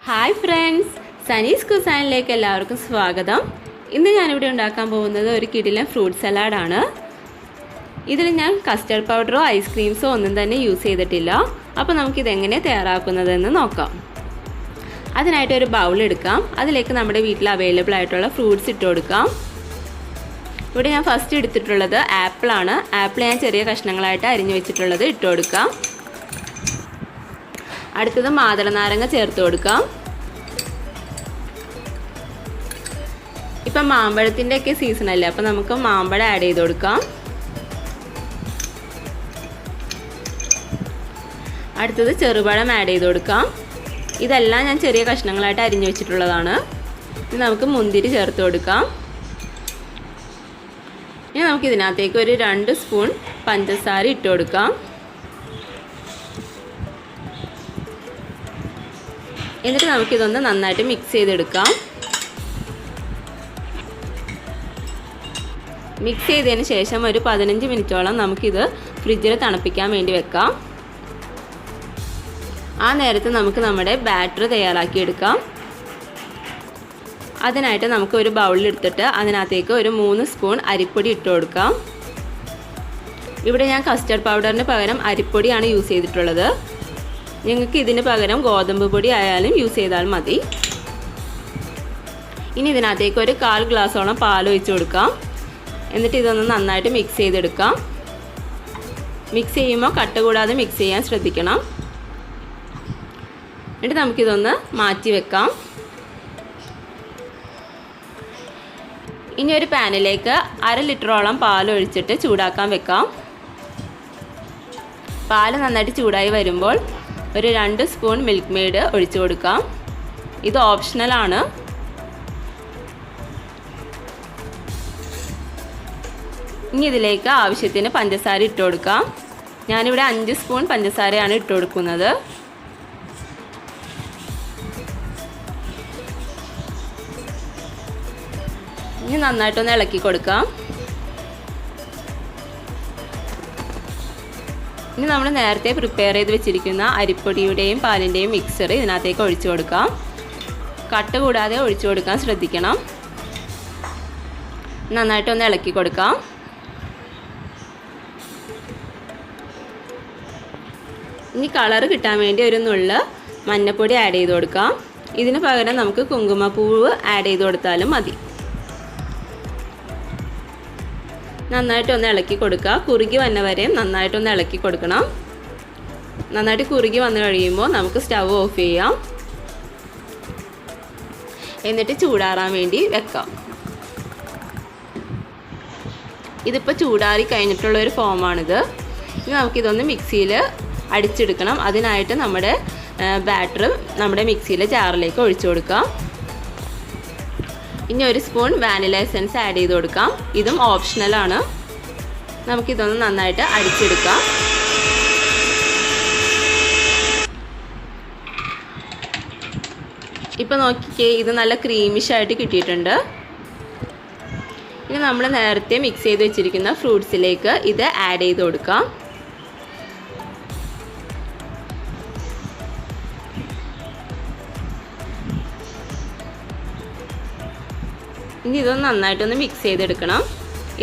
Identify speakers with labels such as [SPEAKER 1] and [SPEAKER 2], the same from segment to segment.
[SPEAKER 1] Hi friends, Sanees കുസാനിലേക്ക് എല്ലാവർക്കും സ്വാഗതം. ഇന്ന് ഞാനിവിടെ ഉണ്ടാക്കാൻ പോകുന്നത് ഒരു കിടിലൻ ഫ്രൂട്ട് സലാഡാണ്. ഇതിൽ ഞാൻ കസ്റ്റർഡ് പൗഡറോ ഐസ്ക്രീംസോ ഒന്നും തന്നെ യൂസ് ചെയ്തിട്ടില്ല. അപ്പോൾ നമുക്കിതെങ്ങനെ തയ്യാറാക്കുന്നതെന്ന് നോക്കാം. അതിനായിട്ട് ഒരു ബൗൾ എടുക്കാം. അതിലേക്ക് നമ്മുടെ വീട്ടിൽ അവൈലബിൾ ആയിട്ടുള്ള ഫ്രൂട്ട്സ് ഇട്ട് കൊടുക്കാം. ഇവിടെ ഞാൻ ഫസ്റ്റ് എടുത്തിട്ടുള്ളത് ആപ്പിളാണ്. ആപ്പിൾ ഞാൻ ചെറിയ കഷ്ണങ്ങളായിട്ട് അരിഞ്ഞു വെച്ചിട്ടുള്ളത് ഇട്ട് കൊടുക്കാം. അടുത്തത് മാതളനാരങ്ങ ചേർത്ത് കൊടുക്കാം. ഇപ്പം മാമ്പഴത്തിൻ്റെയൊക്കെ സീസണല്ലേ, അപ്പോൾ നമുക്ക് മാമ്പഴം ആഡ് ചെയ്ത് കൊടുക്കാം. അടുത്തത് ചെറുപഴം ആഡ് ചെയ്ത് കൊടുക്കാം. ഇതെല്ലാം ഞാൻ ചെറിയ കഷ്ണങ്ങളായിട്ട് അരിഞ്ഞു വെച്ചിട്ടുള്ളതാണ്. ഇനി നമുക്ക് മുന്തിരി ചേർത്ത് കൊടുക്കാം. ഇനി നമുക്കിതിനകത്തേക്ക് ഒരു 2 സ്പൂൺ പഞ്ചസാര ഇട്ട് കൊടുക്കാം. എന്നിട്ട് നമുക്കിതൊന്ന് നന്നായിട്ട് മിക്സ് ചെയ്തെടുക്കാം. മിക്സ് ചെയ്തതിന് ശേഷം ഒരു 15 മിനിറ്റോളം നമുക്കിത് ഫ്രിഡ്ജിൽ തണുപ്പിക്കാൻ വേണ്ടി വെക്കാം. ആ നേരത്ത് നമുക്ക് നമ്മുടെ ബാറ്റർ തയ്യാറാക്കിയെടുക്കാം. അതിനായിട്ട് നമുക്ക് ഒരു ബൗളിലെടുത്തിട്ട് അതിനകത്തേക്ക് ഒരു 3 സ്പൂൺ അരിപ്പൊടി ഇട്ട് കൊടുക്കാം. ഇവിടെ ഞാൻ കസ്റ്റർഡ് പൗഡറിന് പകരം അരിപ്പൊടിയാണ് യൂസ് ചെയ്തിട്ടുള്ളത്. നിങ്ങൾക്ക് ഇതിന് പകരം ഗോതമ്പ് പൊടി ആയാലും യൂസ് ചെയ്താൽ മതി. ഇനി ഇതിനകത്തേക്ക് ഒരു 1/4 ഗ്ലാസോളം പാൽ ഒഴിച്ച് കൊടുക്കാം. എന്നിട്ട് ഇതൊന്ന് നന്നായിട്ട് മിക്സ് ചെയ്തെടുക്കാം. മിക്സ് ചെയ്യുമ്പോൾ കട്ട കൂടാതെ മിക്സ് ചെയ്യാൻ ശ്രദ്ധിക്കണം. എന്നിട്ട് നമുക്കിതൊന്ന് മാറ്റി വെക്കാം. ഇനി ഒരു പാനിലേക്ക് 1/2 ലിറ്ററോളം പാൽ ഒഴിച്ചിട്ട് ചൂടാക്കാൻ വെക്കാം. പാൽ നന്നായിട്ട് ചൂടായി വരുമ്പോൾ ഒരു 2 സ്പൂൺ മിൽക്ക് ഒഴിച്ചു കൊടുക്കാം. ഇത് ഓപ്ഷണലാണ്. ഇനി ഇതിലേക്ക് ആവശ്യത്തിന് പഞ്ചസാര ഇട്ട് കൊടുക്കാം. ഞാനിവിടെ 5 സ്പൂൺ പഞ്ചസാരയാണ് ഇട്ട് കൊടുക്കുന്നത്. ഇനി നന്നായിട്ടൊന്ന് ഇളക്കി കൊടുക്കാം. ഇനി നമ്മൾ നേരത്തെ പ്രിപ്പയർ ചെയ്ത് വെച്ചിരിക്കുന്ന അരിപ്പൊടിയുടെയും പാലിൻ്റെയും മിക്സർ ഇതിനകത്തേക്ക് ഒഴിച്ചു കൊടുക്കാം. കട്ട കൂടാതെ ഒഴിച്ചു കൊടുക്കാൻ ശ്രദ്ധിക്കണം. നന്നായിട്ടൊന്ന് ഇളക്കി കൊടുക്കാം. ഇനി കളർ കിട്ടാൻ വേണ്ടി ഒരു നുള്ള് മഞ്ഞൾപ്പൊടി ആഡ് ചെയ്ത് കൊടുക്കാം. ഇതിന് പകരം നമുക്ക് കുങ്കുമപ്പൂവ് ആഡ് ചെയ്ത് കൊടുത്താലും മതി. നന്നായിട്ടൊന്ന് ഇളക്കി കൊടുക്കുക. കുറുകി വന്ന വരെയും നന്നായിട്ടൊന്ന് ഇളക്കി കൊടുക്കണം. നന്നായിട്ട് കുറുകി വന്നു കഴിയുമ്പോൾ നമുക്ക് സ്റ്റവ് ഓഫ് ചെയ്യാം. എന്നിട്ട് ചൂടാറാൻ വേണ്ടി വെക്കാം. ഇതിപ്പോൾ ചൂടാറി കഴിഞ്ഞിട്ടുള്ളൊരു ഫോമാണിത്. ഇനി നമുക്കിതൊന്ന് മിക്സിയിൽ അടിച്ചെടുക്കണം. അതിനായിട്ട് നമ്മുടെ ബാറ്റർ നമ്മുടെ മിക്സിയിലെ ജാറിലേക്ക് ഒഴിച്ചു കൊടുക്കാം. ഇനി 1 സ്പൂൺ വാനില എസൻസ് ആഡ് ചെയ്ത് കൊടുക്കാം. ഇതും ഓപ്ഷണലാണ്. നമുക്കിതൊന്ന് നന്നായിട്ട് അടിച്ചെടുക്കാം. ഇപ്പോൾ നോക്കിക്കേ, ഇത് നല്ല ക്രീമിഷ് ആയിട്ട് കിട്ടിയിട്ടുണ്ട്. ഇനി നമ്മൾ നേരത്തെ മിക്സ് ചെയ്ത് വെച്ചിരിക്കുന്ന ഫ്രൂട്ട്സിലേക്ക് ഇത് ആഡ് ചെയ്ത് കൊടുക്കാം. ഇനി ഇതൊന്ന് നന്നായിട്ടൊന്ന് മിക്സ് ചെയ്തെടുക്കണം.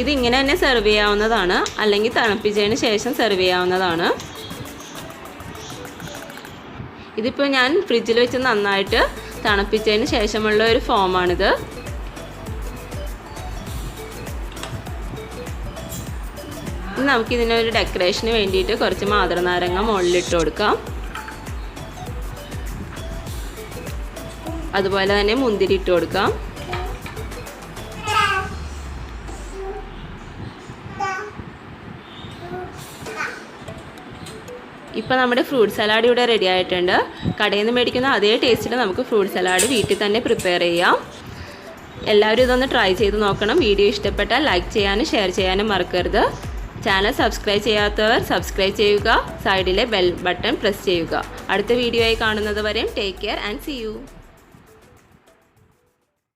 [SPEAKER 1] ഇതിങ്ങനെ തന്നെ സെർവ് ചെയ്യാവുന്നതാണ്, അല്ലെങ്കിൽ തണുപ്പിച്ചതിന് ശേഷം സെർവ് ചെയ്യാവുന്നതാണ്. ഇതിപ്പോൾ ഞാൻ ഫ്രിഡ്ജിൽ വെച്ച് നന്നായിട്ട് തണുപ്പിച്ചതിന് ശേഷമുള്ള ഒരു ഫോമാണിത്. ഇനി നമുക്കിതിനൊരു ഡെക്കറേഷന് വേണ്ടിയിട്ട് കുറച്ച് മാതളനാരങ്ങ മുകളിലിട്ട് കൊടുക്കാം. അതുപോലെ തന്നെ മുന്തിരി ഇട്ട് കൊടുക്കാം. ഇപ്പോൾ നമ്മുടെ ഫ്രൂട്ട് സലാഡ് ഇവിടെ റെഡി ആയിട്ടുണ്ട്. കടയിൽ നിന്ന് മേടിക്കുന്ന അതേ ടേസ്റ്റിൽ നമുക്ക് ഫ്രൂട്ട് സലാഡ് വീട്ടിൽ തന്നെ പ്രിപ്പയർ ചെയ്യാം. എല്ലാവരും ഇതൊന്ന് ട്രൈ ചെയ്ത് നോക്കണം. വീഡിയോ ഇഷ്ടപ്പെട്ടാൽ ലൈക്ക് ചെയ്യാനും ഷെയർ ചെയ്യാനും മറക്കരുത്. ചാനൽ സബ്സ്ക്രൈബ് ചെയ്യാത്തവർ സബ്സ്ക്രൈബ് ചെയ്യുക. സൈഡിലെ ബെൽ ബട്ടൺ പ്രസ് ചെയ്യുക. അടുത്ത വീഡിയോയായി കാണുന്നത് വരെ take care and see U.